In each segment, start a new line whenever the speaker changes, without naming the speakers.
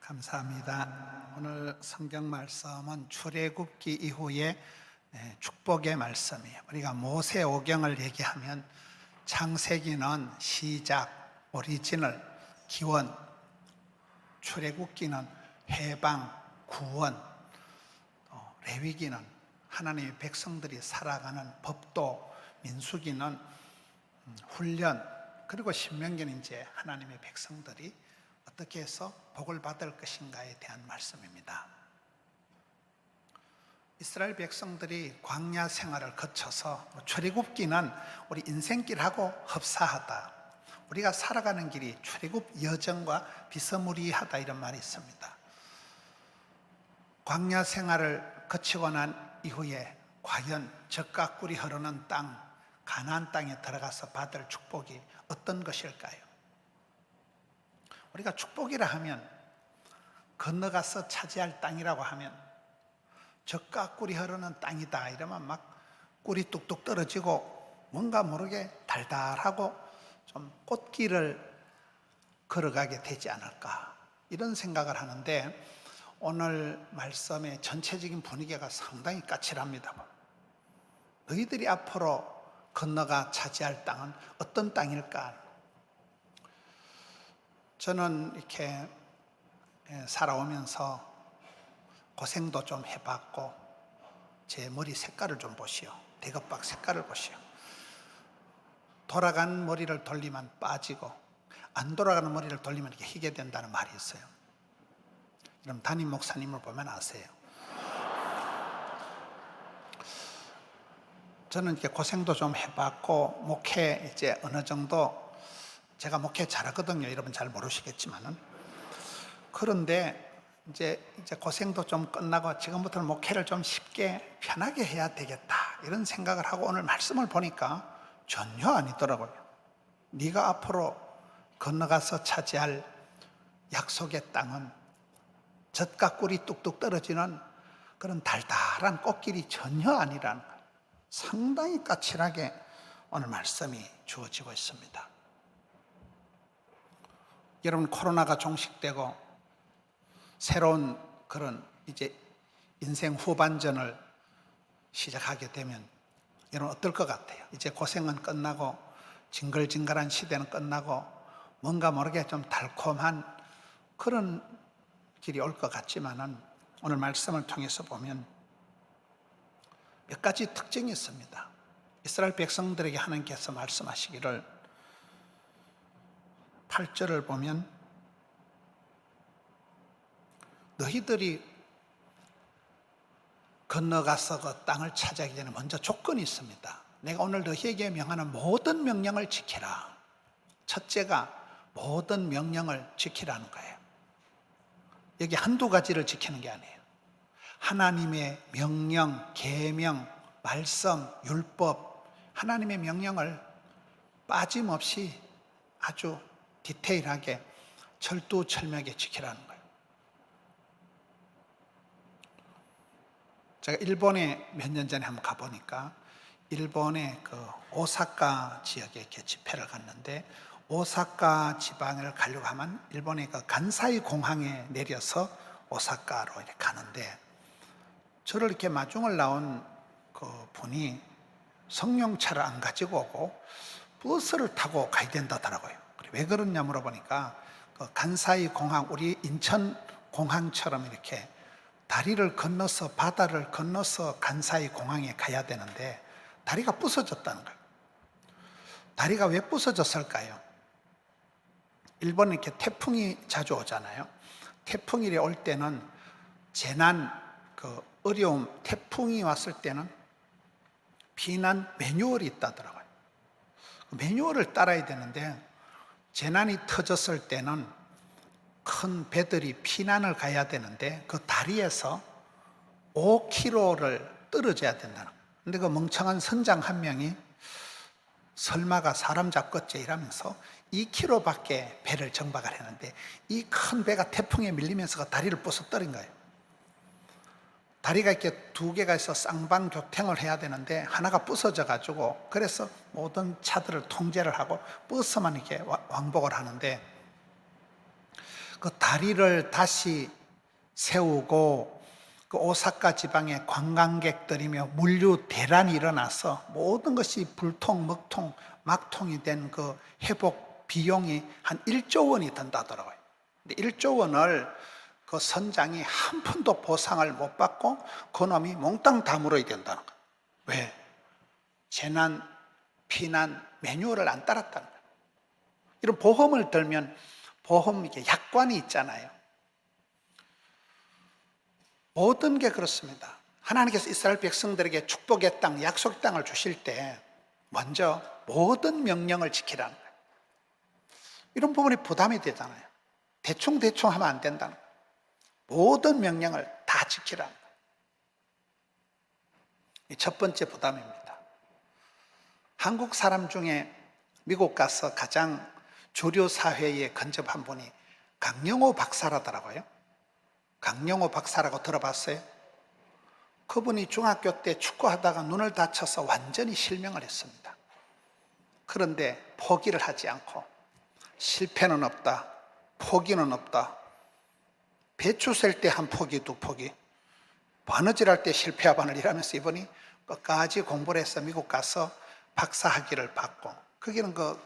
감사합니다. 오늘 성경 말씀은 출애굽기 이후에 축복의 말씀이에요. 우리가 모세오경을 얘기하면 창세기는 시작, 오리지널, 기원, 출애굽기는 해방, 구원, 레위기는 하나님의 백성들이 살아가는 법도, 민수기는 훈련, 그리고 신명기는 이제 하나님의 백성들이 어떻게 해서 복을 받을 것인가에 대한 말씀입니다. 이스라엘 백성들이 광야 생활을 거쳐서 출애굽기는 우리 인생길하고 흡사하다, 우리가 살아가는 길이 출애굽 여정과 비스무리하다, 이런 말이 있습니다. 광야 생활을 거치고 난 이후에 과연 젖과 꿀이 흐르는 땅, 가나안 땅에 들어가서 받을 축복이 어떤 것일까요? 우리가 축복이라 하면, 건너가서 차지할 땅이라고 하면 젖과 꿀이 흐르는 땅이다 이러면 막 꿀이 뚝뚝 떨어지고 뭔가 모르게 달달하고 좀 꽃길을 걸어가게 되지 않을까, 이런 생각을 하는데, 오늘 말씀의 전체적인 분위기가 상당히 까칠합니다. 너희들이 앞으로 건너가 차지할 땅은 어떤 땅일까? 저는 이렇게 살아오면서 고생도 좀 해봤고, 제 머리 색깔을 좀 보시오. 대겉박 색깔을 보시오. 돌아간 머리를 돌리면 빠지고 안 돌아가는 머리를 돌리면 이렇게 희게 된다는 말이 있어요. 그럼 담임 목사님을 보면 아세요. 저는 이렇게 고생도 좀 해봤고, 목회 이제 어느 정도, 제가 목회 잘하거든요. 여러분 잘 모르시겠지만은. 그런데 이제 고생도 좀 끝나고 지금부터는 목회를 좀 쉽게 편하게 해야 되겠다, 이런 생각을 하고 오늘 말씀을 보니까 전혀 아니더라고요. 네가 앞으로 건너가서 차지할 약속의 땅은 젖과 꿀이 뚝뚝 떨어지는 그런 달달한 꽃길이 전혀 아니라는 거예요. 상당히 까칠하게 오늘 말씀이 주어지고 있습니다. 여러분, 코로나가 종식되고 새로운 그런 이제 인생 후반전을 시작하게 되면 여러분 어떨 것 같아요? 이제 고생은 끝나고 징글징글한 시대는 끝나고 뭔가 모르게 좀 달콤한 그런 길이 올 것 같지만은, 오늘 말씀을 통해서 보면 몇 가지 특징이 있습니다. 이스라엘 백성들에게 하나님께서 말씀하시기를, 8절을 보면 너희들이 건너가서 그 땅을 차지하기 전에 먼저 조건이 있습니다. 내가 오늘 너희에게 명하는 모든 명령을 지키라. 첫째가 모든 명령을 지키라는 거예요. 여기 한두 가지를 지키는 게 아니에요. 하나님의 명령, 계명, 말씀, 율법, 하나님의 명령을 빠짐없이 아주 디테일하게 철두철미하게 지키라는 거예요. 제가 일본에 몇 년 전에 한번 가보니까, 일본의 그 오사카 지역에 이렇게 집회를 갔는데, 오사카 지방을 가려고 하면 일본의 그 간사이 공항에 내려서 오사카로 이렇게 가는데, 저를 이렇게 마중을 나온 그 분이 승용차를 안 가지고 오고 버스를 타고 가야 된다더라고요. 왜 그러냐 물어보니까, 그 간사이 공항, 우리 인천 공항처럼 이렇게 다리를 건너서, 바다를 건너서 간사이 공항에 가야 되는데 다리가 부서졌다는 거예요. 다리가 왜 부서졌을까요? 일본에 이렇게 태풍이 자주 오잖아요. 태풍이 올 때는 재난, 그 어려움, 태풍이 왔을 때는避難 매뉴얼이 있다더라고요. 매뉴얼을 따라야 되는데, 재난이 터졌을 때는 큰 배들이 피난을 가야 되는데 그 다리에서 5km를 떨어져야 된다는 거예요. 근데 그 멍청한 선장 한 명이 설마가 사람 잡겠지 이러면서 2km밖에 배를 정박을 했는데, 이 큰 배가 태풍에 밀리면서 그 다리를 부서뜨린 거예요. 다리가 이렇게 두 개가 있어 쌍방교통을 해야 되는데 하나가 부서져 가지고, 그래서 모든 차들을 통제를 하고 버스만 이렇게 왕복을 하는데, 그 다리를 다시 세우고 그 오사카 지방에 관광객들이며 물류 대란이 일어나서 모든 것이 불통, 먹통, 막통이 된 그 회복 비용이 한 1조 원이 든다더라고요. 근데 1조 원을 그 선장이 한 푼도 보상을 못 받고 그놈이 몽땅 다 물어야 된다는 거예요. 왜? 재난, 피난 매뉴얼을 안 따랐다는 거예요. 이런 보험을 들면 보험 이게 약관이 있잖아요. 모든 게 그렇습니다. 하나님께서 이스라엘 백성들에게 축복의 땅, 약속의 땅을 주실 때 먼저 모든 명령을 지키라는 거예요. 이런 부분이 부담이 되잖아요. 대충 하면 안 된다는 거예요. 모든 명령을 다 지키라는 거예요. 이 첫 번째 부담입니다. 한국 사람 중에 미국 가서 가장 주류 사회에 근접한 분이 강영호 박사라더라고요. 강영호 박사라고 들어봤어요? 그분이 중학교 때 축구하다가 눈을 다쳐서 완전히 실명을 했습니다. 그런데 포기를 하지 않고 실패는 없다, 포기는 없다. 배추 셀 때 한 포기, 두 포기, 바느질 할 때 실패와 바늘 이라면서 이분이 끝까지 공부를 해서 미국 가서 박사 학위를 받고, 거기는 그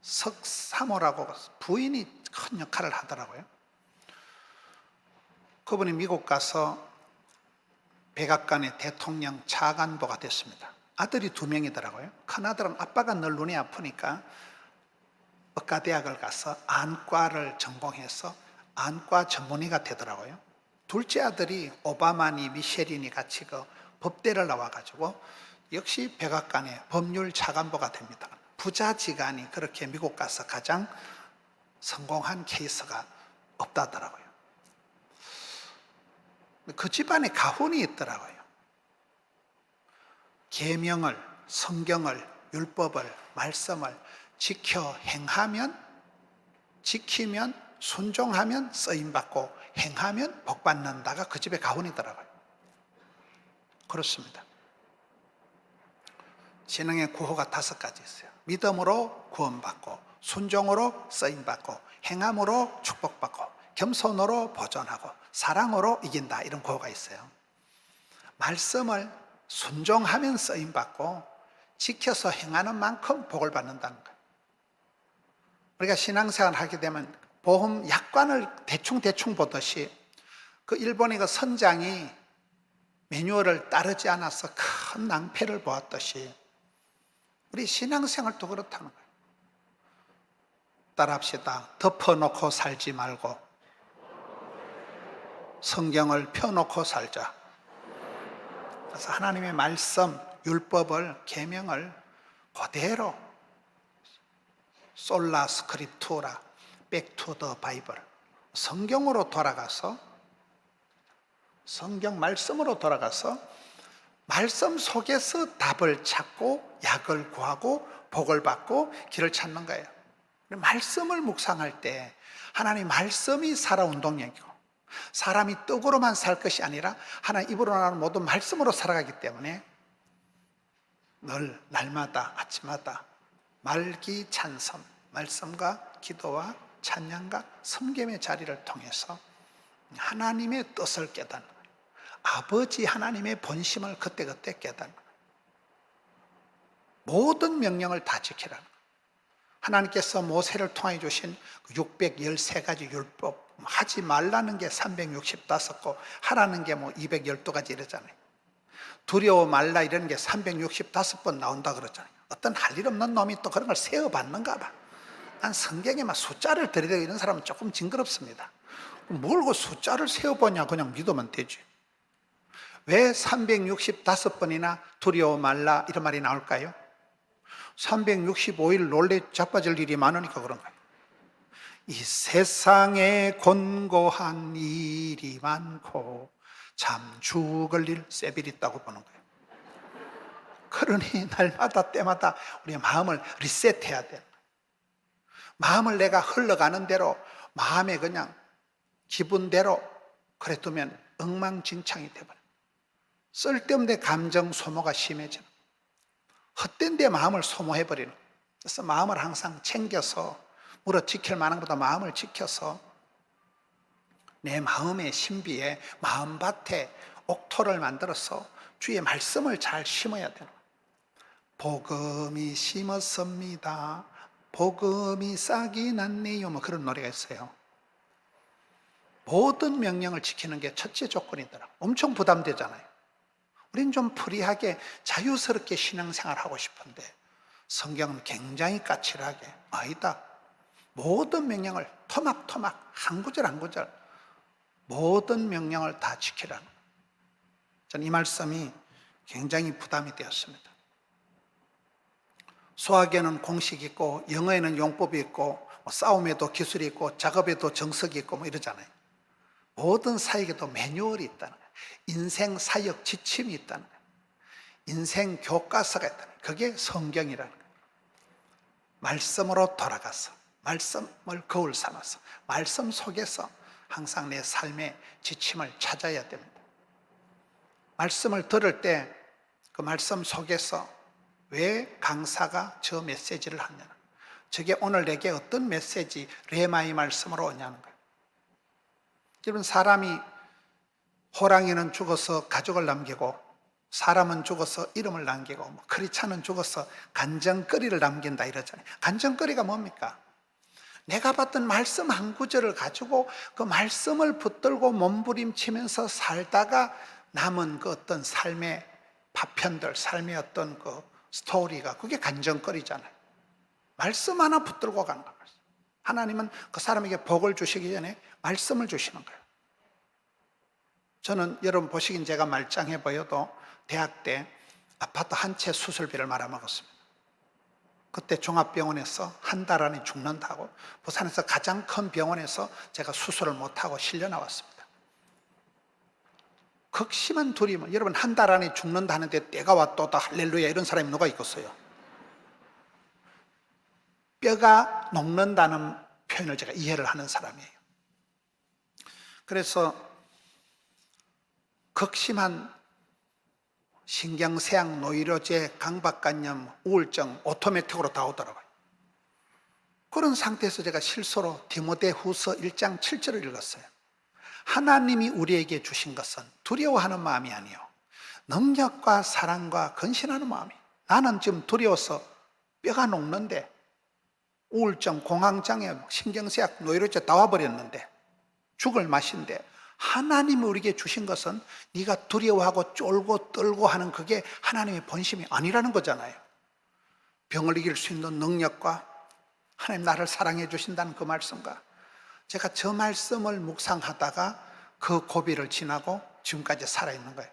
석사모라고 부인이 큰 역할을 하더라고요. 그분이 미국 가서 백악관의 대통령 차관보가 됐습니다. 아들이 2명이더라고요. 큰아들은 아빠가 늘 눈이 아프니까 의과대학을 가서 안과를 전공해서 안과 전문의가 되더라고요. 둘째 아들이 오바마니 미셸이니 같이 그 법대를 나와가지고 역시 백악관의 법률 차관보가 됩니다. 부자지간이 그렇게 미국 가서 가장 성공한 케이스가 없다더라고요. 그 집안에 가훈이 있더라고요. 계명을, 성경을, 율법을, 말씀을 지켜 행하면, 지키면, 순종하면 쓰임받고 행하면 복받는다가 그 집의 가훈이더라고요. 그렇습니다. 신앙의 구호가 5가지 있어요. 믿음으로 구원받고, 순종으로 쓰임받고, 행함으로 축복받고, 겸손으로 보존하고, 사랑으로 이긴다. 이런 구호가 있어요. 말씀을 순종하면 쓰임받고 지켜서 행하는 만큼 복을 받는다는 거예요. 우리가 신앙생활을 하게 되면 보험 약관을 대충 보듯이 그 일본의 그 선장이 매뉴얼을 따르지 않아서 큰 낭패를 보았듯이 우리 신앙생활도 그렇다는 거예요. 따라합시다. 덮어놓고 살지 말고 성경을 펴놓고 살자. 그래서 하나님의 말씀, 율법을, 계명을 그대로 솔라 스크립투라, 백투 더 바이블, 성경으로 돌아가서, 성경 말씀으로 돌아가서 말씀 속에서 답을 찾고 약을 구하고 복을 받고 길을 찾는 거예요. 말씀을 묵상할 때 하나님 말씀이 살아 운동력이고, 사람이 떡으로만 살 것이 아니라 하나님 입으로 나오는 모든 말씀으로 살아가기 때문에 늘 날마다 아침마다 말기 찬성, 말씀과 기도와 찬양과 섬김의 자리를 통해서 하나님의 뜻을 깨닫는 거예요. 아버지 하나님의 본심을 그때그때 깨닫는 거예요. 모든 명령을 다 지키라는 거예요. 하나님께서 모세를 통해 주신 613가지 율법, 하지 말라는 게 365고 하라는 게 뭐 212가지 이러잖아요. 두려워 말라 이런 게 365번 나온다 그러잖아요. 어떤 할 일 없는 놈이 또 그런 걸 세어받는가 봐. 난 성경에만 숫자를 들이대고 이런 사람은 조금 징그럽습니다. 뭘 그 숫자를 세어보냐, 그냥 믿으면 되지. 왜 365번이나 두려워 말라 이런 말이 나올까요? 365일 놀래 자빠질 일이 많으니까 그런 거예요. 이 세상에 곤고한 일이 많고 참 죽을 일 세빌 있다고 보는 거예요. 그러니 날마다 때마다 우리의 마음을 리셋해야 돼요. 마음을 내가 흘러가는 대로, 마음에 그냥 기분대로 그래 두면 엉망진창이 돼버려요. 쓸데없는 감정 소모가 심해져요. 헛된 데 마음을 소모해버리는 거예요. 그래서 마음을 항상 챙겨서, 물어 지킬 만한 것보다 마음을 지켜서 내 마음의 신비에 마음밭에 옥토를 만들어서 주의 말씀을 잘 심어야 되는 거예요. 복음이 심었습니다. 복음이 싹이 났네요. 뭐 그런 노래가 있어요. 모든 명령을 지키는 게 첫째 조건이더라. 엄청 부담되잖아요. 우린 좀 프리하게 자유스럽게 신앙생활하고 싶은데 성경은 굉장히 까칠하게 아니다. 모든 명령을 토막토막 한 구절 한 구절 모든 명령을 다 지키라는 거예요. 저는 이 말씀이 굉장히 부담이 되었습니다. 수학에는 공식이 있고 영어에는 용법이 있고 싸움에도 기술이 있고 작업에도 정석이 있고 뭐 이러잖아요. 모든 사역에도 매뉴얼이 있다는 거예요. 인생 사역 지침이 있다는 거예요. 인생 교과서가 있다는 거예요. 그게 성경이라는 거예요. 말씀으로 돌아가서 말씀을 거울 삼아서 말씀 속에서 항상 내 삶의 지침을 찾아야 됩니다. 말씀을 들을 때 그 말씀 속에서 왜 강사가 저 메시지를 하느냐, 저게 오늘 내게 어떤 메시지 레마의 말씀으로 오냐는 거예요. 여러분, 사람이 호랑이는 죽어서 가족을 남기고 사람은 죽어서 이름을 남기고 크리스찬은 죽어서 간정거리를 남긴다 이러잖아요. 간정거리가 뭡니까? 내가 받던 말씀 한 구절을 가지고 그 말씀을 붙들고 몸부림치면서 살다가 남은 그 어떤 삶의 파편들, 삶의 어떤 그 스토리가 그게 간정거리잖아요. 말씀 하나 붙들고 가는 거예요. 하나님은 그 사람에게 복을 주시기 전에 말씀을 주시는 거예요. 저는 여러분 보시긴 제가 말짱해 보여도 대학 때 아파트 한 채 수술비를 말아먹었습니다. 그때 종합병원에서 한 달 안에 죽는다고 부산에서 가장 큰 병원에서 제가 수술을 못하고 실려 나왔습니다. 극심한 두려움. 여러분, 한 달 안에 죽는다는데 때가 왔도다 할렐루야 이런 사람이 누가 있겠어요? 뼈가 녹는다는 표현을 제가 이해를 하는 사람이에요. 그래서 극심한 신경쇠약, 노이로제, 강박관념, 우울증 오토매틱으로 다 오더라고요. 그런 상태에서 제가 실수로 디모데후서 1장 7절을 읽었어요. 하나님이 우리에게 주신 것은 두려워하는 마음이 아니요 능력과 사랑과 근신하는 마음이. 나는 지금 두려워서 뼈가 녹는데 우울증, 공황장애, 신경쇠약, 노이로제 다 와버렸는데 죽을 맛인데 하나님이 우리에게 주신 것은 네가 두려워하고 쫄고 떨고 하는 그게 하나님의 본심이 아니라는 거잖아요. 병을 이길 수 있는 능력과 하나님 나를 사랑해 주신다는 그 말씀과 제가 저 말씀을 묵상하다가 그 고비를 지나고 지금까지 살아있는 거예요.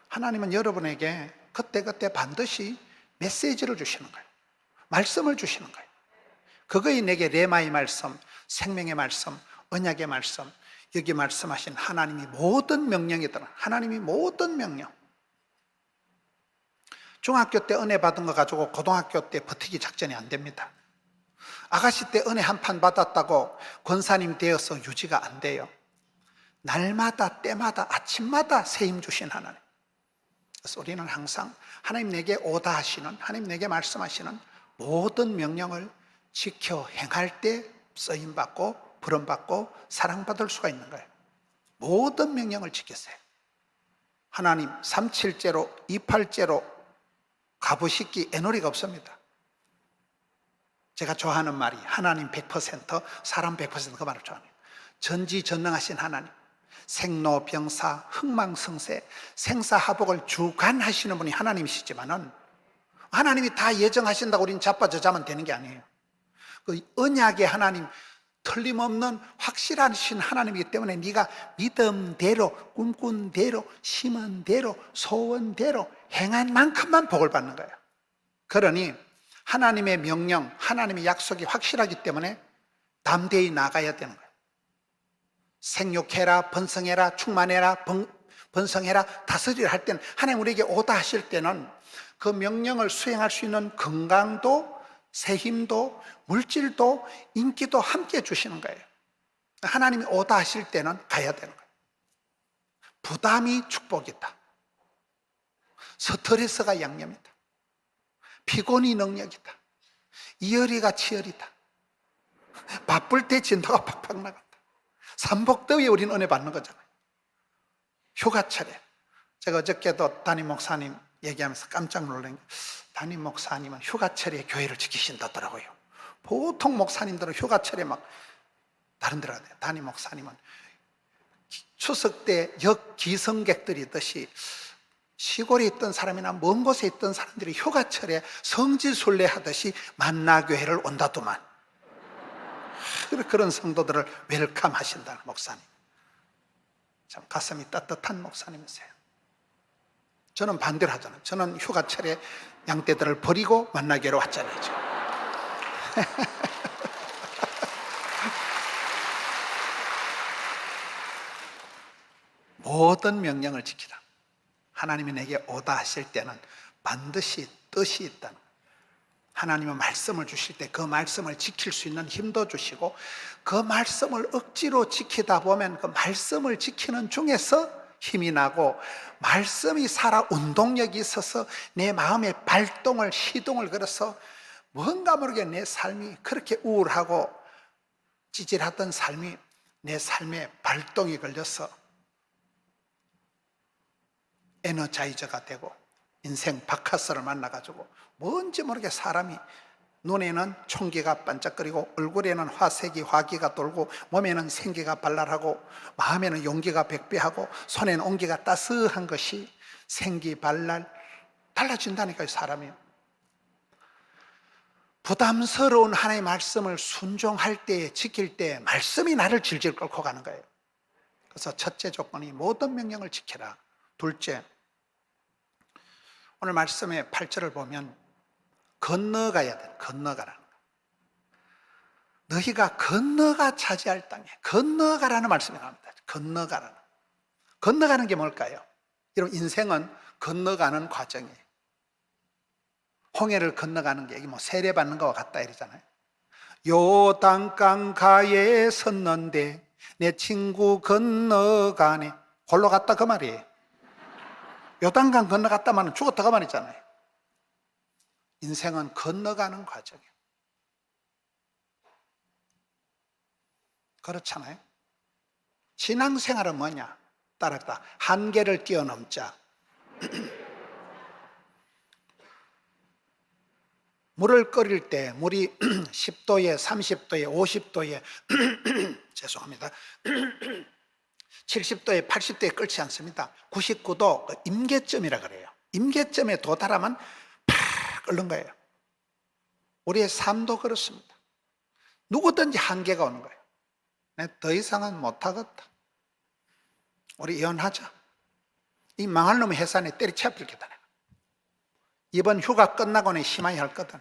하나님은 여러분에게 그때그때 반드시 메시지를 주시는 거예요. 말씀을 주시는 거예요. 그거이 내게 레마의 말씀, 생명의 말씀, 언약의 말씀, 여기 말씀하신 하나님이 모든 명령이더라. 하나님이 모든 명령. 중학교 때 은혜 받은 거 가지고 고등학교 때 버티기 작전이 안 됩니다. 아가씨 때 은혜 한 판 받았다고 권사님 되어서 유지가 안 돼요. 날마다 때마다 아침마다 새 힘 주신 하나님. 그래서 우리는 항상 하나님 내게 오다 하시는, 하나님 내게 말씀하시는 모든 명령을 지켜 행할 때 쓰임받고 부름받고 사랑받을 수가 있는 거예요. 모든 명령을 지키세요. 하나님 37제로 28제로 가부식기 애놀이가 없습니다. 제가 좋아하는 말이 하나님 100% 사람 100% 그 말을 좋아해요. 전지전능하신 하나님, 생로병사 흥망성쇠 생사하복을 주관하시는 분이 하나님이시지만은 하나님이 다 예정하신다고 우리는 자빠져자면 되는 게 아니에요. 그 언약의 하나님, 틀림없는 확실하신 하나님이기 때문에 네가 믿음대로 꿈꾼 대로 심은 대로 소원대로 행한 만큼만 복을 받는 거예요. 그러니 하나님의 명령, 하나님의 약속이 확실하기 때문에 담대히 나가야 되는 거예요. 생육해라, 번성해라, 충만해라, 번성해라, 다스리라 할 때는 하나님 우리에게 오다 하실 때는 그 명령을 수행할 수 있는 건강도 새 힘도 물질도 인기도 함께 주시는 거예요. 하나님이 오다 하실 때는 가야 되는 거예요. 부담이 축복이다. 스트레스가 양념이다. 피곤이 능력이다. 이열이가 치열이다. 바쁠 때 진도가 팍팍 나간다. 삼복더위에 우리는 은혜 받는 거잖아요. 휴가철에. 제가 어저께도 담임 목사님 얘기하면서 깜짝 놀란 게, 담임 목사님은 휴가철에 교회를 지키신다더라고요. 보통 목사님들은 휴가철에 막 다른 데로 가요. 담임 목사님은 추석 때 역기성객들이 있듯이 시골에 있던 사람이나 먼 곳에 있던 사람들이 휴가철에 성지순례 하듯이 만나교회를 온다더만. 그런 성도들을 웰컴 하신다는 목사님, 참 가슴이 따뜻한 목사님이세요. 저는 반대로 하잖아요. 저는 휴가철에 양떼들을 버리고 만나교회로 왔잖아요, 지금. 모든 명령을 지키라. 하나님이 내게 오다 하실 때는 반드시 뜻이 있다는 거예요. 하나님은 말씀을 주실 때 그 말씀을 지킬 수 있는 힘도 주시고, 그 말씀을 억지로 지키다 보면 그 말씀을 지키는 중에서 힘이 나고, 말씀이 살아 운동력이 있어서 내 마음의 발동을, 시동을 걸어서 뭔가 모르게 내 삶이 그렇게 우울하고 찌질하던 삶이 내 삶에 발동이 걸려서 에너자이저가 되고 인생 바카스를 만나가지고 뭔지 모르게 사람이 눈에는 총기가 반짝거리고 얼굴에는 화기가 돌고 몸에는 생기가 발랄하고 마음에는 용기가 백배하고 손에는 온기가 따스한 것이 생기발랄 달라진다니까요, 사람이. 부담스러운 하나님의 말씀을 순종할 때, 지킬 때 말씀이 나를 질질 끌고 가는 거예요. 그래서 첫째 조건이 모든 명령을 지켜라. 둘째, 오늘 말씀의 8절을 보면 건너가야 돼. 건너가라는 거예요. 너희가 건너가 차지할 땅에, 건너가라는 말씀이 나옵니다. 건너가라는. 건너가는 게 뭘까요? 여러분, 인생은 건너가는 과정이에요. 홍해를 건너가는 게 뭐 세례받는 거와 같다 이러잖아요. 요단강 가에 섰는데 내 친구 건너가네. 홀로 갔다 그 말이에요. 요단강 건너갔다마는 죽었다 그 말이잖아요. 인생은 건너가는 과정이에요. 그렇잖아요. 신앙생활은 뭐냐? 따라다 한계를 뛰어넘자. 물을 끓일 때 물이 10도에 30도에 50도에 죄송합니다 70도에 80도에 끓지 않습니다. 99도 임계점이라 그래요. 임계점에 도달하면 팍 끓는 거예요. 우리의 삶도 그렇습니다. 누구든지 한계가 오는 거예요. 내가 더 이상은 못하겠다. 우리 이혼하자. 이 망할 놈의 회사에 때리쳐 버리겠다. 이번 휴가 끝나고는 심하게 할 거다.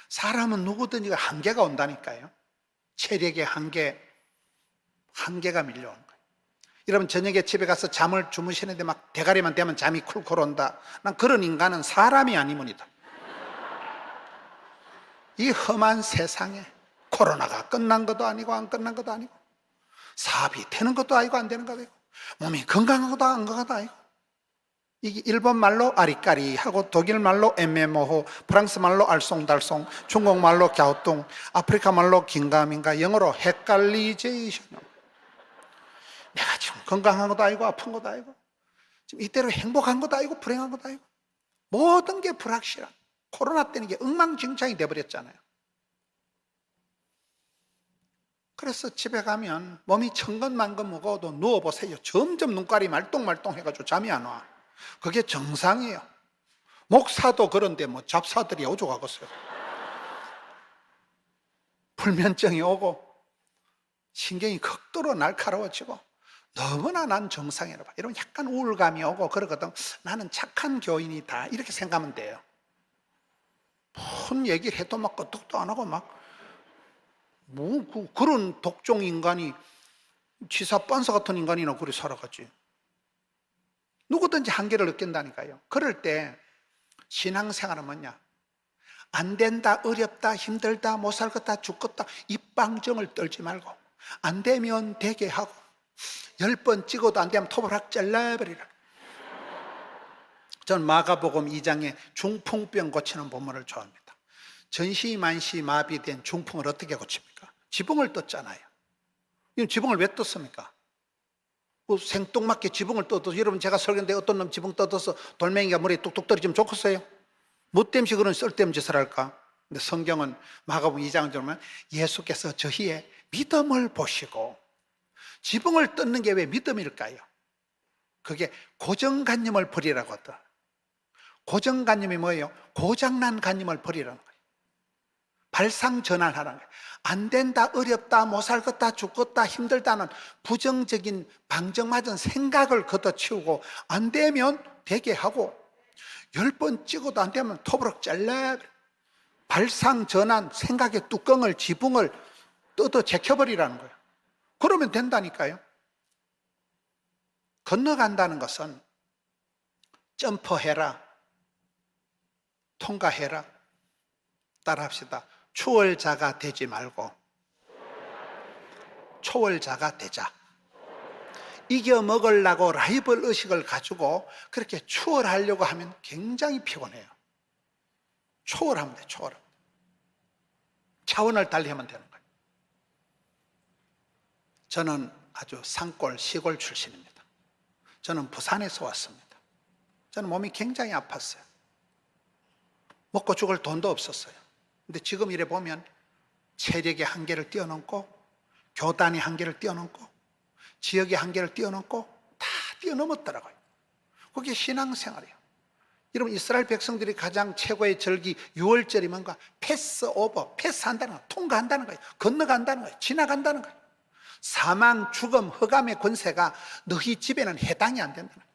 사람은 누구든지 한계가 온다니까요. 체력의 한계가 밀려오는 거예요. 여러분, 저녁에 집에 가서 잠을 주무시는데 막 대가리만 대면 잠이 쿨쿨 온다. 난 그런 인간은 사람이 아니문이다. 이 험한 세상에 코로나가 끝난 것도 아니고 안 끝난 것도 아니고, 사업이 되는 것도 아니고 안 되는 것도 아니고, 몸이 건강한 것도 안 건강한 것도 아니고, 이게 일본 말로 아리까리하고 독일 말로 애매모호, 프랑스 말로 알쏭달쏭, 중국 말로 갸우뚱, 아프리카 말로 긴가민가, 영어로 헷갈리제이션. 내가 지금 건강한 것도 아니고 아픈 것도 아니고, 지금 이때로 행복한 것도 아니고 불행한 것도 아니고, 모든 게 불확실한, 코로나 때는 이게 엉망진창이 돼버렸잖아요. 그래서 집에 가면 몸이 천근만근 무거워도 누워보세요. 점점 눈깔이 말똥말똥 해가지고 잠이 안 와. 그게 정상이에요. 목사도 그런데 뭐 잡사들이 오죽하겠어요. 불면증이 오고 신경이 극도로 날카로워지고, 너무나 난 정상이라 봐. 이러면 약간 우울감이 오고 그러거든. 나는 착한 교인이다 이렇게 생각하면 돼요. 뭔 얘기를 해도 막 끄떡도 안 하고 막 그런 독종 인간이, 지사 빤사 같은 인간이나 그리 살아가지. 누구든지 한계를 느낀다니까요. 그럴 때 신앙생활은 뭐냐? 안 된다, 어렵다, 힘들다, 못 살겠다, 죽겠다, 입방정을 떨지 말고, 안 되면 되게 하고, 10번 찍어도 안 되면 톱을 확 잘라버리라. 전 마가복음 2장에 중풍병 고치는 본문을 좋아합니다. 전시만시 마비된 중풍을 어떻게 고칩니까? 지붕을 떴잖아요. 이 지붕을 왜 떴습니까? 뭐 생뚱맞게 지붕을 떠도, 여러분 제가 설교인데 어떤 놈 지붕 떠서 돌멩이가 머리에 뚝뚝 떨어지면 좋겠어요? 뭐 때문에 그런 쓸데없는 짓을 할까? 근데 성경은 마가복음 2장을 보면 예수께서 저희의 믿음을 보시고, 지붕을 뜯는 게 왜 믿음일까요? 그게 고정관념을 버리라고 하더라. 고정관념이 뭐예요? 고장난 관념을 버리라는 거예요. 발상전환하라는 거예요. 안 된다, 어렵다, 못 살겠다, 죽겠다, 힘들다는 부정적인 방정맞은 생각을 걷어치우고, 안 되면 되게 하고, 10번 찍어도 안 되면 토브럭 잘라. 발상전환, 생각의 뚜껑을, 지붕을 뜯어 제껴버리라는 거예요. 그러면 된다니까요. 건너간다는 것은 점프해라, 통과해라. 따라합시다. 추월자가 되지 말고 초월자가 되자. 이겨먹으려고 라이벌 의식을 가지고 그렇게 추월하려고 하면 굉장히 피곤해요. 초월하면 돼, 초월하면 돼. 차원을 달리하면 되는 거예요. 저는 아주 산골 시골 출신입니다. 저는 부산에서 왔습니다. 저는 몸이 굉장히 아팠어요. 먹고 죽을 돈도 없었어요. 근데 지금 이래 보면 체력의 한계를 뛰어넘고, 교단의 한계를 뛰어넘고, 지역의 한계를 뛰어넘고 다 뛰어넘었더라고요. 그게 신앙생활이에요. 여러분, 이스라엘 백성들이 가장 최고의 절기 6월절이 뭔가? 패스 오버, 패스한다는 거예요. 통과한다는 거예요. 건너간다는 거예요. 지나간다는 거예요. 사망, 죽음, 흑암의 권세가 너희 집에는 해당이 안 된다는 거예요.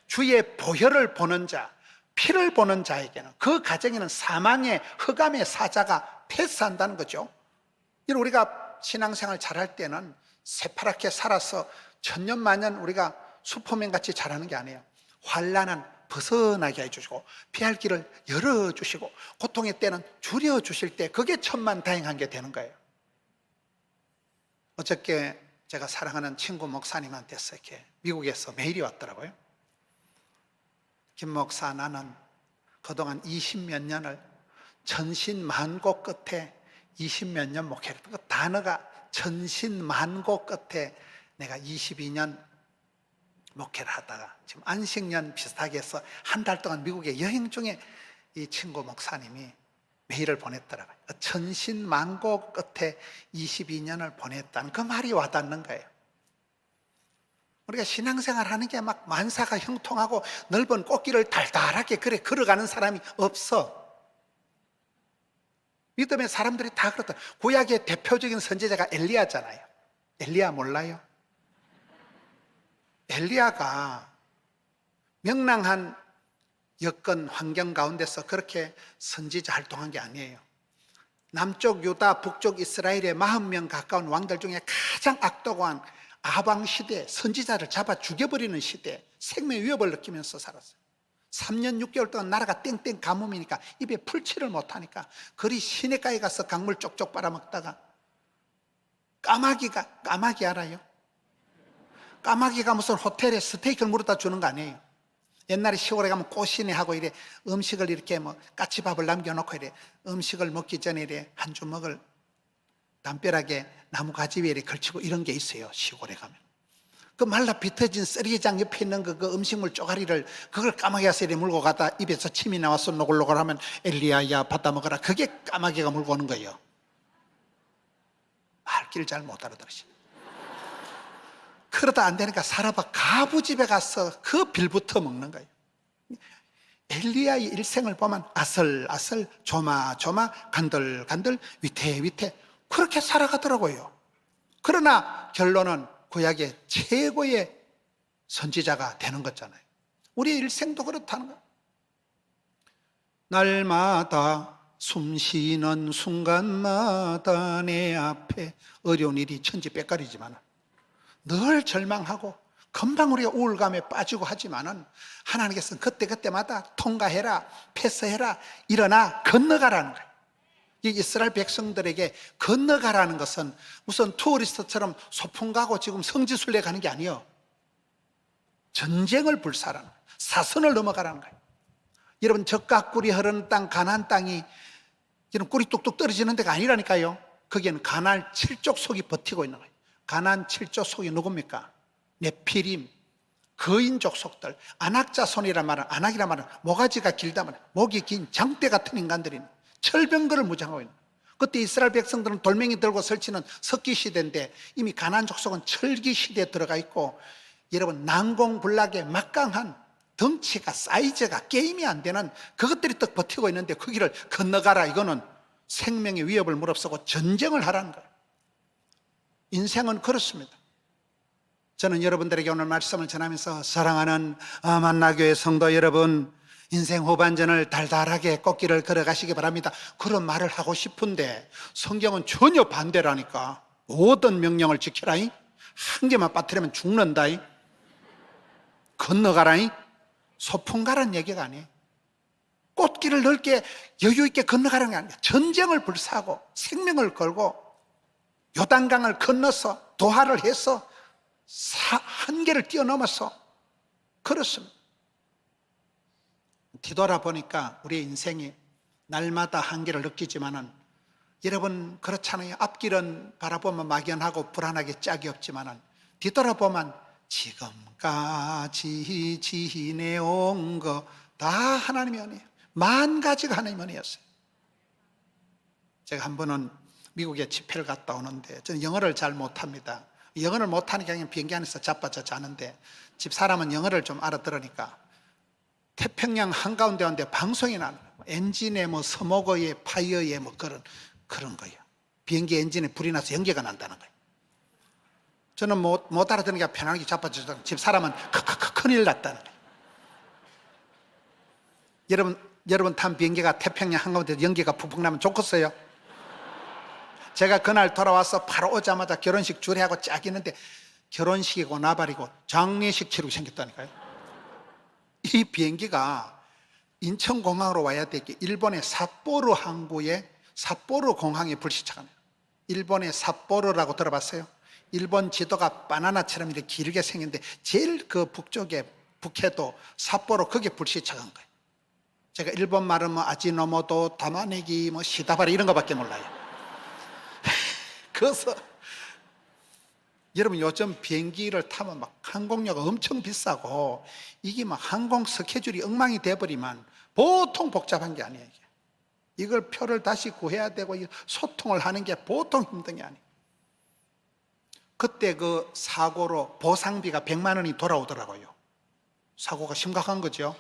주의 보혈을 보는 자, 피를 보는 자에게는, 그 가정에는 사망의 흑암의 사자가 패스한다는 거죠. 우리가 신앙생활 잘할 때는 새파랗게 살아서 천년 만년 우리가 슈퍼맨 같이 잘하는 게 아니에요. 환난은 벗어나게 해주시고, 피할 길을 열어주시고, 고통의 때는 줄여주실 때, 그게 천만다행한 게 되는 거예요. 어저께 제가 사랑하는 친구 목사님한테서 이렇게 미국에서 메일이 왔더라고요. 김 목사, 나는 그동안 20몇 년을 천신만고 끝에 20몇 년 목회했다. 그 단어가 천신만고 끝에 내가 22년 목회를 하다가 지금 안식년 비슷하게 해서 한 달 동안 미국에 여행 중에 이 친구 목사님이 메일을 보냈더라고요. 천신만고 끝에 22년을 보냈다는 그 말이 와닿는 거예요. 우리가 신앙생활 하는 게 막 만사가 형통하고 넓은 꽃길을 달달하게 그래 걸어가는 사람이 없어. 믿음의 사람들이 다 그렇다. 구약의 대표적인 선지자가 엘리야잖아요. 엘리야 몰라요? 엘리야가 명랑한 여건 환경 가운데서 그렇게 선지자 활동한 게 아니에요. 남쪽 유다, 북쪽 이스라엘의 40명 가까운 왕들 중에 가장 악독한 아방 시대, 선지자를 잡아 죽여버리는 시대, 생명 위협을 느끼면서 살았어요. 3년 6개월 동안 나라가 땡땡 가뭄이니까 입에 풀칠을 못하니까 그리 시내가에 가서 강물 쪽쪽 빨아먹다가 까마귀 알아요? 까마귀가 무슨 호텔에 스테이크를 물어다 주는 거 아니에요. 옛날에 시골에 가면 꽃시내하고 이래 음식을 이렇게 뭐 까치밥을 남겨놓고 이래 음식을 먹기 전에 이래 한 주먹을 담벼락에 나무 가지 위에 걸치고 이런 게 있어요. 시골에 가면 그 말라 비터진 쓰레기장 옆에 있는 그 음식물 쪼가리를 그걸 까마귀가 이렇게 물고 가다 입에서 침이 나와서 노글노글 하면 엘리야야 받아 먹어라. 그게 까마귀가 물고 오는 거예요. 말귀를 잘 못 알아들으시. 그러다 안 되니까 사라바 가부집에 가서 그 빌부터 먹는 거예요. 엘리야의 일생을 보면 아슬아슬 조마조마 간들간들 위태위태 그렇게 살아가더라고요. 그러나 결론은 구약의 최고의 선지자가 되는 거잖아요. 우리의 일생도 그렇다는 거예요. 날마다 숨쉬는 순간마다 내 앞에 어려운 일이 천지백갈이지만 늘 절망하고 금방 우리가 우울감에 빠지고 하지만은 하나님께서는 그때그때마다 통과해라, 패스해라, 일어나, 건너가라는 거예요. 이 이스라엘 백성들에게 건너가라는 것은 무슨 투어리스트처럼 소풍 가고 지금 성지순례 가는 게 아니에요. 전쟁을 불사라는 거예요. 사선을 넘어가라는 거예요. 여러분, 젖과 꿀이 흐르는 땅 가나안 땅이 여러분 꿀이 뚝뚝 떨어지는 데가 아니라니까요. 거기에는 가나안 7족 속이 버티고 있는 거예요. 가나안 7족속이 누굽니까? 네피림, 거인족 속들, 안악자손이란 말은, 안악이란 말은 모가지가 길다 말은 목이 긴 장대 같은 인간들이 철병거를 무장하고 있는. 그때 이스라엘 백성들은 돌멩이 들고 설치는 석기 시대인데 이미 가나안 족속은 철기 시대에 들어가 있고, 여러분 난공불락의 막강한 덩치가, 사이즈가 게임이 안 되는 그것들이 딱 버티고 있는데 거기를 건너가라, 이거는 생명의 위협을 무릅쓰고 전쟁을 하라는 거예요. 인생은 그렇습니다. 저는 여러분들에게 오늘 말씀을 전하면서 사랑하는 만나교회 성도 여러분, 인생 후반전을 달달하게 꽃길을 걸어가시기 바랍니다. 그런 말을 하고 싶은데 성경은 전혀 반대라니까. 모든 명령을 지키라이, 한 개만 빠뜨리면 죽는다이, 건너가라이, 소풍 가라는 얘기가 아니에요. 꽃길을 넓게 여유 있게 건너가라는 게 아니에요. 전쟁을 불사하고 생명을 걸고 요단강을 건너서 도하를 해서 한계를 뛰어넘어서, 그렇습니다. 뒤돌아보니까 우리의 인생이 날마다 한계를 느끼지만은, 여러분 그렇잖아요. 앞길은 바라보면 막연하고 불안하게 짝이 없지만은 뒤돌아보면 지금까지 지내온 거 다 하나님의 은혜예요. 만 가지가 하나님의 은혜였어요. 제가 한 번은 미국에 집회를 갔다 오는데, 저는 영어를 잘 못합니다. 영어를 못하니까 그냥 비행기 안에서 자빠져 자는데, 집사람은 영어를 좀 알아들으니까 태평양 한가운데 왔는데 방송이 나는 거예요. 엔진에 뭐 서모거에 파이어에 뭐 그런 거예요. 비행기 엔진에 불이 나서 연기가 난다는 거예요. 저는 못 알아들으니까 편안하게 자빠져, 집사람은 큰일 났다는 거예요. 여러분 탄 비행기가 태평양 한가운데 연기가 푹푹 나면 좋겠어요? 제가 그날 돌아와서 바로 오자마자 결혼식 주례하고 쫙 있는데, 결혼식이고 나발이고 장례식 치르고 생겼다니까요. 이 비행기가 인천공항으로 와야 되게 일본의 삿포로 항구에, 삿포로 공항에 불시착하네요. 일본의 삿포로라고 들어봤어요? 일본 지도가 바나나처럼 이렇게 길게 생겼는데 제일 그 북쪽에 북해도 삿포로, 거기에 불시착한 거예요. 제가 일본 말은 뭐 아지노모토, 다마네기, 뭐 시다바리 이런 거밖에 몰라요. 그래서 여러분 요즘 비행기를 타면 막 항공료가 엄청 비싸고, 이게 막 항공 스케줄이 엉망이 돼버리면 보통 복잡한 게 아니에요. 이걸 표를 다시 구해야 되고 소통을 하는 게 보통 힘든 게 아니에요. 그때 그 사고로 보상비가 100만 원이 돌아오더라고요. 사고가 심각한 거죠.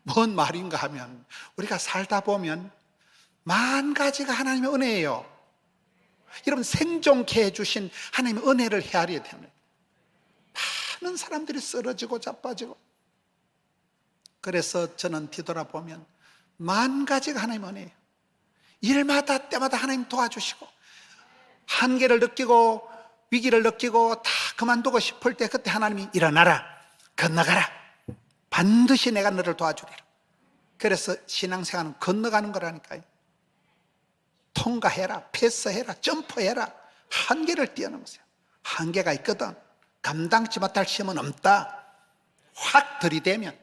뭔 말인가 하면, 우리가 살다 보면 만 가지가 하나님의 은혜예요. 여러분 생존케 해주신 하나님의 은혜를 헤아려야 됩니다. 많은 사람들이 쓰러지고 자빠지고, 그래서 저는 뒤돌아보면 만 가지가 하나님의 은혜예요. 일마다 때마다 하나님 도와주시고, 한계를 느끼고 위기를 느끼고 다 그만두고 싶을 때 그때 하나님이 일어나라, 건너가라, 반드시 내가 너를 도와주리라. 그래서 신앙생활은 건너가는 거라니까요. 통과해라, 패스해라, 점프해라, 한계를 뛰어넘으세요. 한계가 있거든. 감당치 못할 시험은 없다. 확 들이대면,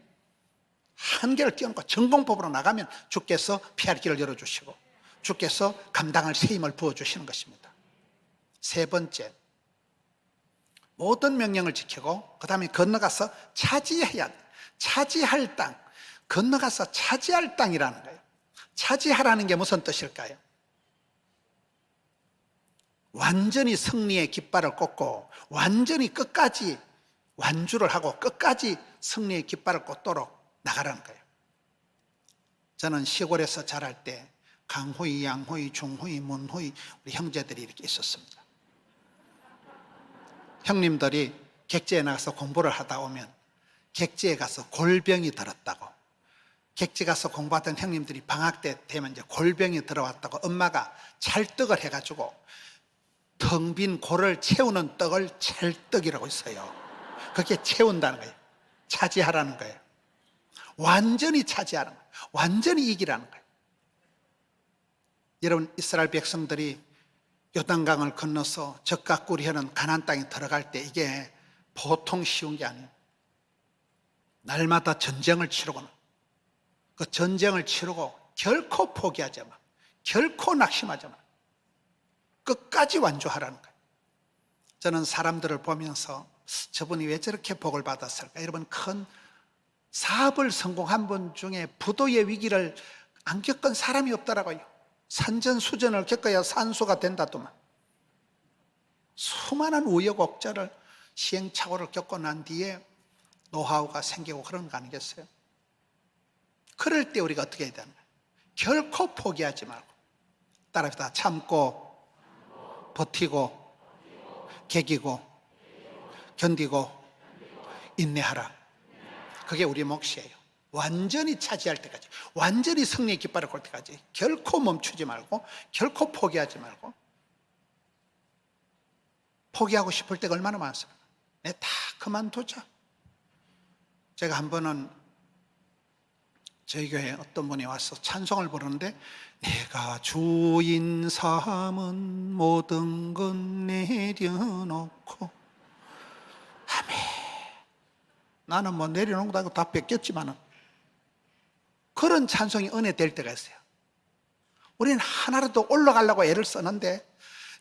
한계를 뛰어넘고 전공법으로 나가면 주께서 피할 길을 열어주시고 주께서 감당할 새 힘을 부어주시는 것입니다. 세 번째, 모든 명령을 지키고 그 다음에 건너가서 차지해야 돼. 차지할 땅, 건너가서 차지할 땅이라는 거예요. 차지하라는 게 무슨 뜻일까요? 완전히 승리의 깃발을 꽂고 완전히 끝까지 완주를 하고 끝까지 승리의 깃발을 꽂도록 나가라는 거예요. 저는 시골에서 자랄 때 강호이, 양호이, 중호이, 문호이 우리 형제들이 이렇게 있었습니다. 형님들이 객지에 나가서 공부를 하다 오면 객지에 가서 골병이 들었다고, 객지 가서 공부하던 형님들이 방학 때 되면 이제 골병이 들어왔다고 엄마가 찰떡을 해가지고 텅 빈 골을 채우는 떡을 찰떡이라고 있어요. 그게 채운다는 거예요. 차지하라는 거예요. 완전히 차지하는 거예요. 완전히 이기라는 거예요. 여러분, 이스라엘 백성들이 요단강을 건너서 적과 꿀이하는 가나안 땅에 들어갈 때 이게 보통 쉬운 게 아니에요. 날마다 전쟁을 치르고는 그 전쟁을 치르고 결코 포기하지 마, 결코 낙심하지 마, 끝까지 완주하라는 거예요. 저는 사람들을 보면서 저분이 왜 저렇게 복을 받았을까? 여러분, 큰 사업을 성공한 분 중에 부도의 위기를 안 겪은 사람이 없더라고요. 산전수전을 겪어야 산소가 된다더만. 수많은 우여곡절을 시행착오를 겪고 난 뒤에 노하우가 생기고 그런 거 아니겠어요? 그럴 때 우리가 어떻게 해야 되나? 결코 포기하지 말고, 따라합시다. 참고, 버티고, 개기고, 견디고, 인내하라. 그게 우리 몫이에요. 완전히 차지할 때까지, 완전히 승리의 깃발을 걸 때까지 결코 멈추지 말고, 결코 포기하지 말고. 포기하고 싶을 때가 얼마나 많습니까? 내 다 그만두자. 제가 한 번은 저희 교회에 어떤 분이 와서 찬송을 부르는데, 내가 주인 삼은 모든 건 내려놓고, 아멘. 나는 뭐 내려놓은 것도 아니고 다 뺏겼지만은, 그런 찬송이 은혜 될 때가 있어요. 우리는 하나라도 올라가려고 애를 쓰는데,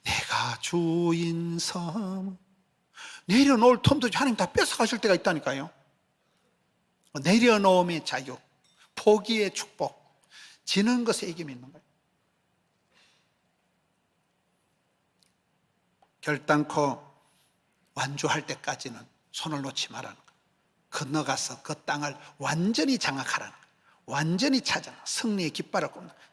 내가 주인 삼, 내려놓을 틈도 하나님 다 뺏어가실 때가 있다니까요. 내려놓음의 자유, 포기의 축복, 지는 것에 이김이 있는 거예요. 결단코 완주할 때까지는 손을 놓지 말라는 거예요. 건너가서 그 땅을 완전히 장악하라는 거예요. 완전히 찾아 승리의 깃발을 꼽는 거예요.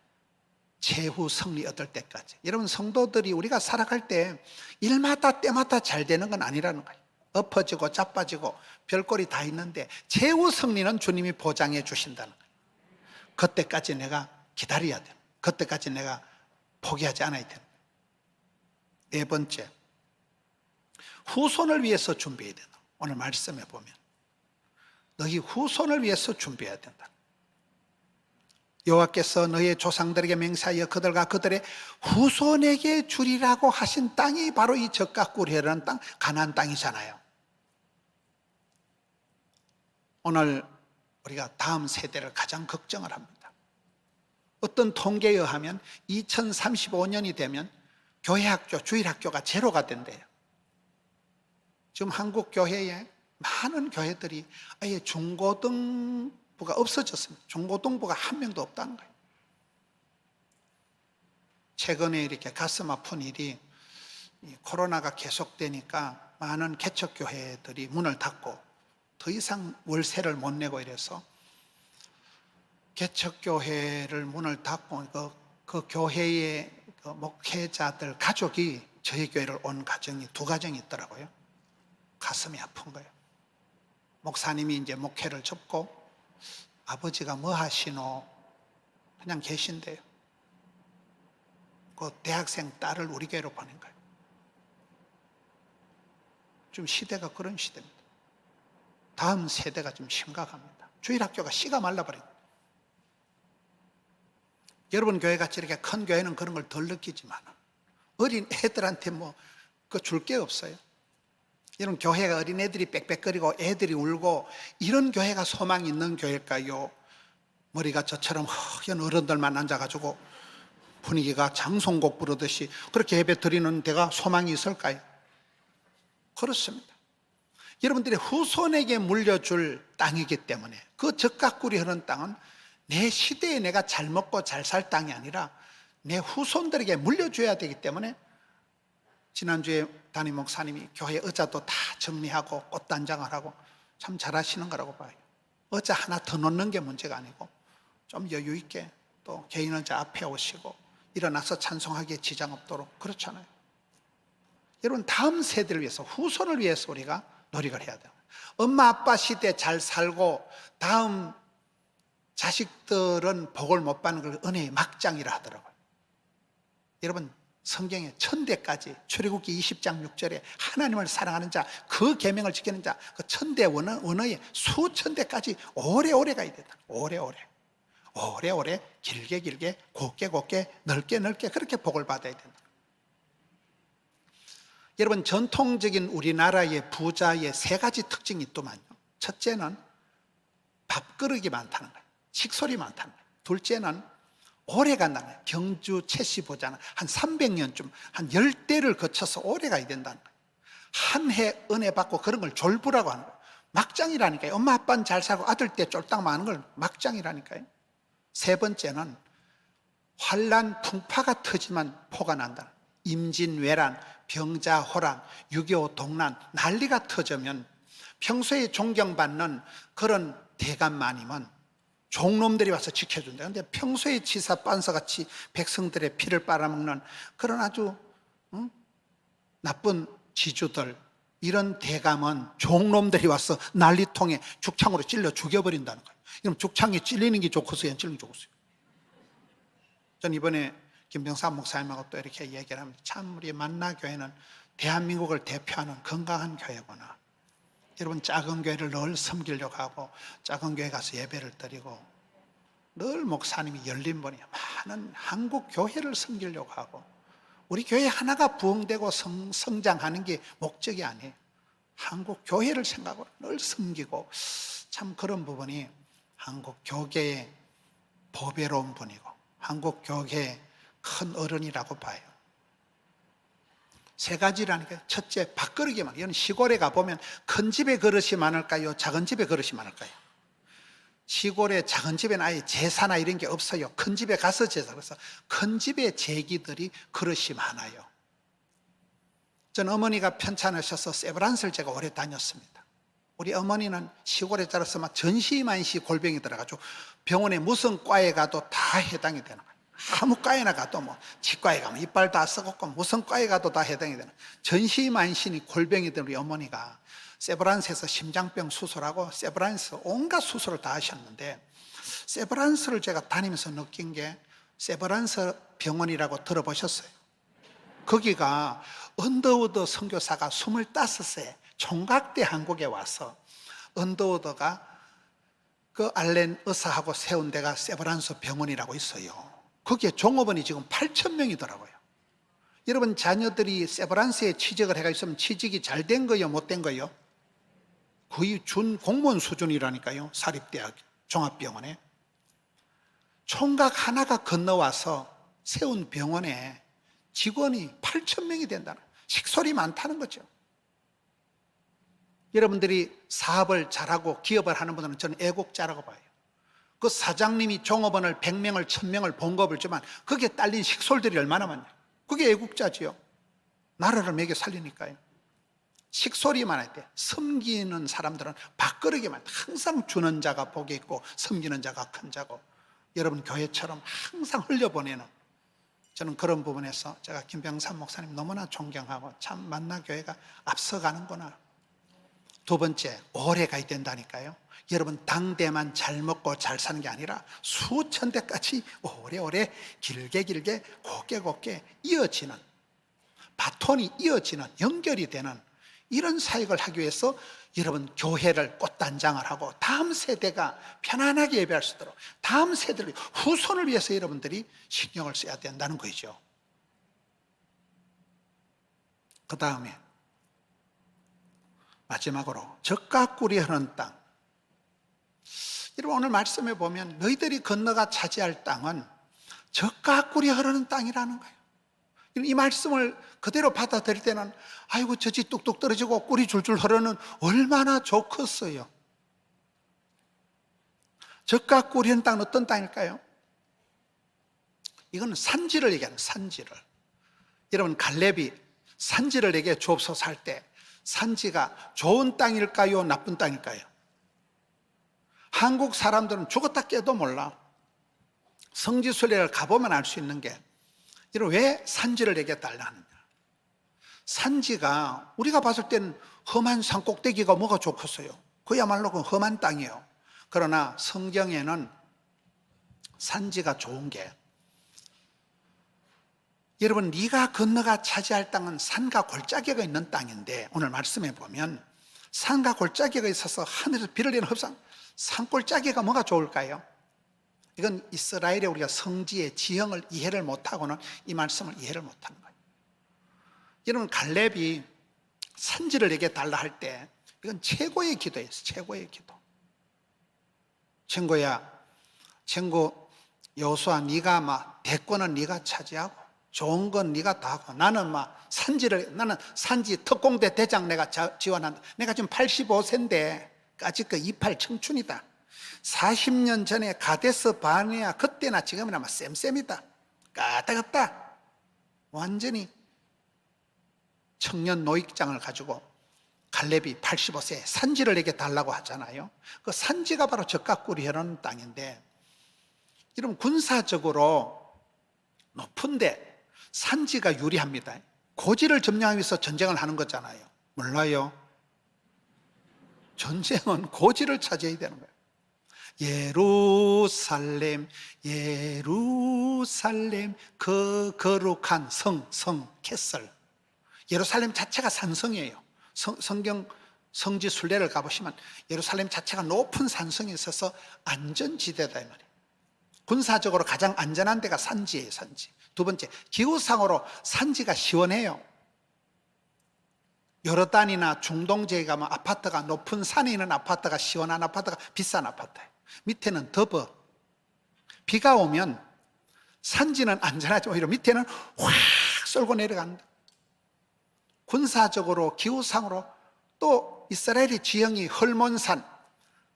최후 승리 얻을 때까지. 여러분, 성도들이 우리가 살아갈 때 일마다 때마다 잘 되는 건 아니라는 거예요. 엎어지고 자빠지고 별꼴이 다 있는데 최후 승리는 주님이 보장해 주신다는 거예요. 그때까지 내가 기다려야 돼. 그때까지 내가 포기하지 않아야 돼. 네 번째, 후손을 위해서 준비해야 된다. 오늘 말씀해 보면 너희 후손을 위해서 준비해야 된다. 여호와께서 너희의 조상들에게 맹세하여 그들과 그들의 후손에게 주리라고 하신 땅이 바로 이 적각구리라는 땅, 가나안 땅이잖아요. 오늘 우리가 다음 세대를 가장 걱정을 합니다. 어떤 통계에 의하면 2035년이 되면 교회학교, 주일학교가 제로가 된대요. 지금 한국 교회에 많은 교회들이 아예 중고등부가 없어졌습니다. 중고등부가 한 명도 없다는 거예요. 최근에 이렇게 가슴 아픈 일이, 코로나가 계속되니까 많은 개척교회들이 문을 닫고 더 이상 월세를 못 내고 이래서 개척교회를 문을 닫고 그 교회의 그 목회자들 가족이 저희 교회를 온 가정이 두 가정이 있더라고요. 가슴이 아픈 거예요. 목사님이 이제 목회를 접고 아버지가 뭐 하시노? 그냥 계신대요. 그 대학생 딸을 우리 교회로 보낸 거예요. 좀 시대가 그런 시대입니다. 다음 세대가 좀 심각합니다. 주일학교가 씨가 말라버린 거예요. 여러분 교회같이 이렇게 큰 교회는 그런 걸 덜 느끼지만 어린 애들한테 뭐 그 줄 게 없어요. 이런 교회가 어린애들이 빽빽거리고 애들이 울고 이런 교회가 소망이 있는 교회일까요? 머리가 저처럼 허연 어른들만 앉아가지고 분위기가 장송곡 부르듯이 그렇게 예배 드리는 데가 소망이 있을까요? 그렇습니다. 여러분들이 후손에게 물려줄 땅이기 때문에 그 적각구리 흐르는 땅은 내 시대에 내가 잘 먹고 잘 살 땅이 아니라 내 후손들에게 물려줘야 되기 때문에 지난주에 담임 목사님이 교회 의자도 다 정리하고 꽃단장을 하고 참 잘하시는 거라고 봐요. 의자 하나 더 놓는 게 문제가 아니고 좀 여유 있게 또 개인 의자 앞에 오시고 일어나서 찬송하기에 지장 없도록 그렇잖아요. 여러분 다음 세대를 위해서 후손을 위해서 우리가 노력을 해야 돼요. 엄마 아빠 시대 잘 살고 다음 자식들은 복을 못 받는 걸 은혜의 막장이라 하더라고요. 여러분 성경에 천대까지 출애굽기 20장 6절에 하나님을 사랑하는 자, 그 계명을 지키는 자, 그 천대 원어에 수천 대까지 오래오래 가야 된다. 오래오래 길게 곱게 넓게 그렇게 복을 받아야 된다. 여러분 전통적인 우리나라의 부자의 세 가지 특징이 있더만요. 첫째는 밥그릇이 많다는 거예요. 식솔이 많다는 거예요. 둘째는 오래 간다는 거예요. 경주 최씨 보자는 한 300년쯤 한 10대를 거쳐서 오래 가야 된다는 거예요. 한 해 은혜 받고 그런 걸 졸부라고 하는 거예요. 막장이라니까요. 엄마 아빠는 잘 살고 아들 때 쫄딱 많은 걸 막장이라니까요. 세 번째는 환란 풍파가 터지만 포가 난다. 임진왜란, 병자호란, 6.25 동란 난리가 터지면 평소에 존경받는 그런 대감마님은 종놈들이 와서 지켜준다. 근데 평소에 지사 빤서같이 백성들의 피를 빨아먹는 그런 아주 나쁜 지주들, 이런 대감은 종놈들이 와서 난리통에 죽창으로 찔러 죽여버린다는 거예요. 그럼 죽창에 찔리는 게 좋겠어요? 안 찔리는 게 좋겠어요? 전 이번에 김병삼 목사님하고 또 이렇게 얘기를 합니다. 참 우리 만나교회는 대한민국을 대표하는 건강한 교회구나. 여러분, 작은 교회를 늘 섬기려고 하고 작은 교회 가서 예배를 드리고 늘 목사님이 열린 분이 많은 한국 교회를 섬기려고 하고 우리 교회 하나가 부흥되고 성장하는 게 목적이 아니에요. 한국 교회를 생각하고 늘 섬기고, 참 그런 부분이 한국 교계의 보배로운 분이고 한국 교계의 큰 어른이라고 봐요. 세 가지라니까. 첫째, 밥그릇이만. 이건 시골에 가보면 큰 집에 그릇이 많을까요? 작은 집에 그릇이 많을까요? 시골에 작은 집에는 아예 제사나 이런 게 없어요. 큰 집에 가서 제사. 그래서 큰 집에 제기들이 그릇이 많아요. 전 어머니가 편찮으셔서 세브란스를 제가 오래 다녔습니다. 우리 어머니는 시골에 자라서 막 전시만시 골병이 들어가지고 병원에 무슨 과에 가도 다 해당이 되는 거예요. 아무 과에나 가도 뭐 치과에 가면 이빨 다 썩었고 무슨 과에 가도 다 해당이 되는, 전시만신이 골병이 된 우리 어머니가 세브란스에서 심장병 수술하고 세브란스 온갖 수술을 다 하셨는데, 세브란스를 제가 다니면서 느낀 게, 세브란스 병원이라고 들어보셨어요? 거기가 언더우드 선교사가 25세 총각 때 한국에 와서 언더우드가 그 알렌 의사하고 세운 데가 세브란스 병원이라고 있어요. 거기에 종업원이 지금 8,000명이더라고요. 여러분, 자녀들이 세브란스에 취직을 해가 있으면 취직이 잘 된 거요, 못 된 거요? 거의 준 공무원 수준이라니까요. 사립대학 종합병원에 총각 하나가 건너와서 세운 병원에 직원이 8,000명이 된다는, 식솔이 많다는 거죠. 여러분들이 사업을 잘하고 기업을 하는 분들은 저는 애국자라고 봐요. 그 사장님이 종업원을 100명을 1000명을 봉급을 주면 거기에 딸린 식솔들이 얼마나 많냐. 그게 애국자지요. 나라를 먹여 살리니까요. 식솔이 많을 때 섬기는 사람들은 밥그릇에만 항상 주는 자가 복이 있고 섬기는 자가 큰 자고, 여러분 교회처럼 항상 흘려보내는, 저는 그런 부분에서 제가 김병삼 목사님 너무나 존경하고 참 만나교회가 앞서가는구나. 두 번째, 오래 가야 된다니까요. 여러분, 당대만 잘 먹고 잘 사는 게 아니라 수천 대까지 오래오래 길게 곱게 이어지는, 바톤이 이어지는, 연결이 되는 이런 사역을 하기 위해서 여러분 교회를 꽃단장을 하고 다음 세대가 편안하게 예배할 수 있도록 다음 세대를, 후손을 위해서 여러분들이 신경을 써야 된다는 거죠. 그 다음에 마지막으로 적과 꿀이 흐르는 땅. 여러분, 오늘 말씀에 보면 너희들이 건너가 차지할 땅은 적과 꿀이 흐르는 땅이라는 거예요. 이 말씀을 그대로 받아들일 때는 아이고 젖이 뚝뚝 떨어지고 꿀이 줄줄 흐르는 얼마나 좋겠어요. 적과 꿀이 흐르는 땅은 어떤 땅일까요? 이거는 산지를 얘기하는, 산지를. 여러분, 갈렙이 산지를 내게 주옵소서 할 때 산지가 좋은 땅일까요, 나쁜 땅일까요? 한국 사람들은 죽었다 깨도 몰라. 성지순례를 가보면 알 수 있는 게, 여러분, 왜 산지를 내게 달라 하느냐. 산지가 우리가 봤을 때는 험한 산 꼭대기가 뭐가 좋겠어요? 그야말로 그 험한 땅이에요. 그러나 성경에는 산지가 좋은 게, 여러분, 네가 건너가 차지할 땅은 산과 골짜기가 있는 땅인데, 오늘 말씀해 보면 산과 골짜기가 있어서 하늘에서 비를 내는 흡상, 산골짜기가 뭐가 좋을까요? 이건 이스라엘의 우리가 성지의 지형을 이해를 못하고는 이 말씀을 이해를 못하는 거예요. 여러분, 갈렙이 산지를 내게 달라 할 때 이건 최고의 기도예요. 최고의 기도. 친구 여호수아, 네가 막 대권은 네가 차지하고 좋은 건 네가 다 하고 나는 나는 산지 특공대 대장 내가 지원한다. 내가 지금 85세인데 아직 그 이팔 청춘이다. 40년 전에 가데스 바네아 그때나 지금이나 쌤쌤이다. 까다롭다. 완전히 청년 노익장을 가지고 갈렙이 85세 산지를 내게 달라고 하잖아요. 그 산지가 바로 적각구리 혈원 땅인데, 여러분 군사적으로 높은데 산지가 유리합니다. 고지를 점령하기 위해서 전쟁을 하는 거잖아요. 몰라요? 전쟁은 고지를 차지해야 되는 거예요. 예루살렘 예루살렘 그 거룩한 성 캐슬. 예루살렘 자체가 산성이에요. 성경 성지 순례를 가보시면 예루살렘 자체가 높은 산성에 있어서 안전지대다 이 말이에요. 군사적으로 가장 안전한 데가 산지예요. 산지. 두 번째, 기후상으로 산지가 시원해요. 요르단이나 중동 지역에 가면 아파트가 높은 산에 있는 아파트가 시원한 아파트가 비싼 아파트예요. 밑에는 더워. 비가 오면 산지는 안전하지만 오히려 밑에는 확 쏠고 내려간다. 군사적으로 기후상으로 또 이스라엘의 지형이 헐몬산,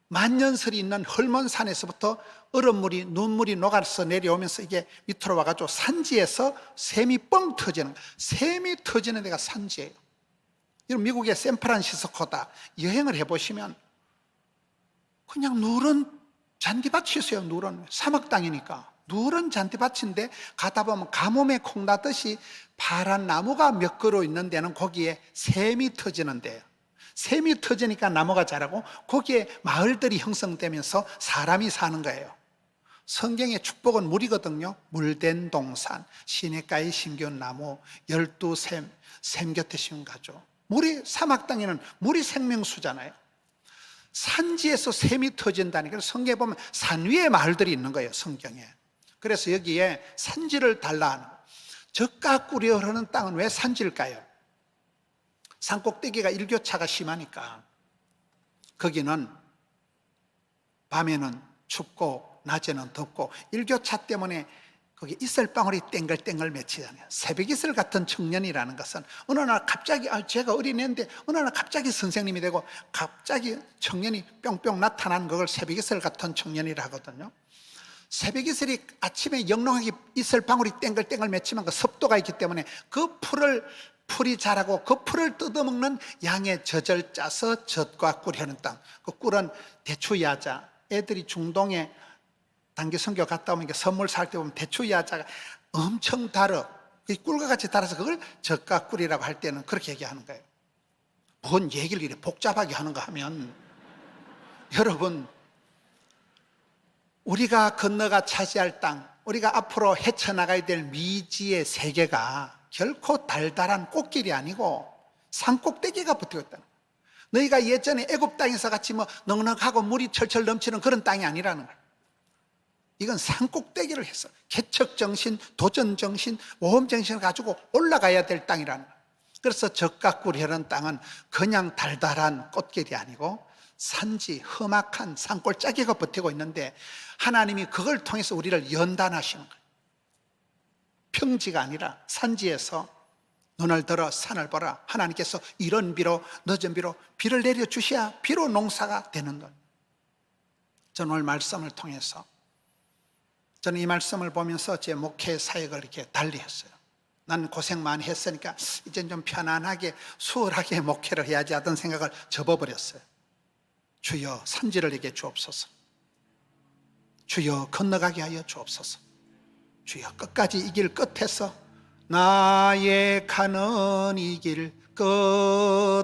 만년설이 있는 헐몬산에서부터 얼음물이 눈물이 녹아서 내려오면서 이게 밑으로 와가지고 산지에서 샘이 뻥 터지는 거예요. 샘이 터지는 데가 산지예요. 미국의 샌프란시스코다 여행을 해보시면 그냥 누런 잔디밭이 있어요. 누런 사막 땅이니까 누런 잔디밭인데 가다 보면 가뭄에 콩 나듯이 파란 나무가 몇 그루 있는 데는 거기에 샘이 터지는 데예요. 샘이 터지니까 나무가 자라고 거기에 마을들이 형성되면서 사람이 사는 거예요. 성경의 축복은 물이거든요. 물된 동산, 시냇가에 심겨온 나무, 12샘, 샘 곁에 심은 가죠. 물이, 사막 땅에는 물이 생명수잖아요. 산지에서 샘이 터진다니까. 성경에 보면 산 위에 마을들이 있는 거예요, 성경에. 그래서 여기에 산지를 달라 하는 거예요. 적과 꿀이 흐르는 땅은 왜 산지일까요? 산꼭대기가 일교차가 심하니까 거기는 밤에는 춥고 낮에는 덥고 일교차 때문에 거기 이슬방울이 땡글땡글 맺히잖아요. 새벽이슬 같은 청년이라는 것은 어느 날 갑자기 제가 어린애인데 어느 날 갑자기 선생님이 되고 갑자기 청년이 뿅뿅 나타나는 그걸 새벽이슬 같은 청년이라 하거든요. 새벽이슬이 아침에 영롱하게 이슬방울이 땡글땡글 맺히면 그 습도가 있기 때문에 그 풀이 자라고 그 풀을 뜯어먹는 양의 젖을 짜서 젖과 꿀이 흐르는 땅. 그 꿀은 대추야자. 애들이 중동에 단기 선교 갔다 오면 선물 살 때 보면 대추야자가 엄청 달어. 꿀과 같이 달아서 그걸 젖과 꿀이라고 할 때는 그렇게 얘기하는 거예요. 뭔 얘기를 이렇게 복잡하게 하는가 하면, 여러분, 우리가 건너가 차지할 땅, 우리가 앞으로 헤쳐나가야 될 미지의 세계가 결코 달달한 꽃길이 아니고 산꼭대기가 붙어 있다는 거예요. 너희가 예전에 애굽 땅에서 같이 넉넉하고 물이 철철 넘치는 그런 땅이 아니라는 거예요. 이건 산꼭대기를 해서 개척정신, 도전정신, 모험정신을 가지고 올라가야 될 땅이라는 거예요. 그래서 적과 꿀이 흐르는 땅은 그냥 달달한 꽃길이 아니고 산지, 험악한 산골짜기가 버티고 있는데 하나님이 그걸 통해서 우리를 연단하시는 거예요. 평지가 아니라 산지에서 눈을 들어 산을 보라. 하나님께서 이른 비로 늦은 비로 비를 내려주셔야 비로 농사가 되는 것. 저는 오늘 말씀을 통해서 저는 이 말씀을 보면서 제 목회 사역을 이렇게 달리했어요. 난 고생 많이 했으니까 이제 좀 편안하게 수월하게 목회를 해야지 하던 생각을 접어버렸어요. 주여 산지를 내게 주옵소서. 주여 건너가게 하여 주옵소서. 주여 끝까지 이 길 끝에서 나의 가는 이 길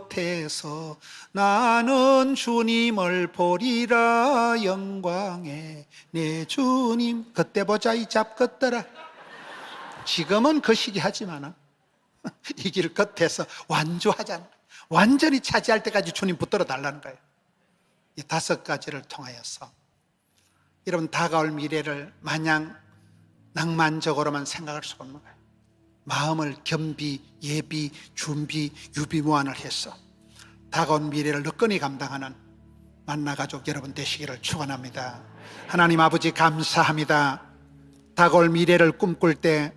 끝에서 나는 주님을 보리라 영광에 내 주님. 그때 보자 이 잡것들아. 지금은 그 시기 하지만 이 길 끝에서 완주하자는 거예요. 완전히 차지할 때까지 주님 붙들어 달라는 거예요. 이 5가지를 통하여서 여러분 다가올 미래를 마냥 낭만적으로만 생각할 수가 없는 거예요. 마음을 겸비, 예비, 준비, 유비무환을 해서 다가온 미래를 너끈히 감당하는 만나가족 여러분 되시기를 축원합니다. 하나님 아버지 감사합니다. 다가올 미래를 꿈꿀 때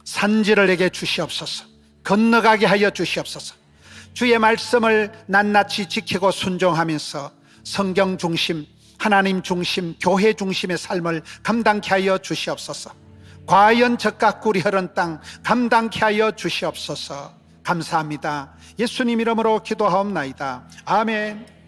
산지를 내게 주시옵소서. 건너가게 하여 주시옵소서. 주의 말씀을 낱낱이 지키고 순종하면서 성경 중심, 하나님 중심, 교회 중심의 삶을 감당케 하여 주시옵소서. 과연 젖과 꿀이 흐른 땅 감당케 하여 주시옵소서. 감사합니다. 예수님 이름으로 기도하옵나이다. 아멘.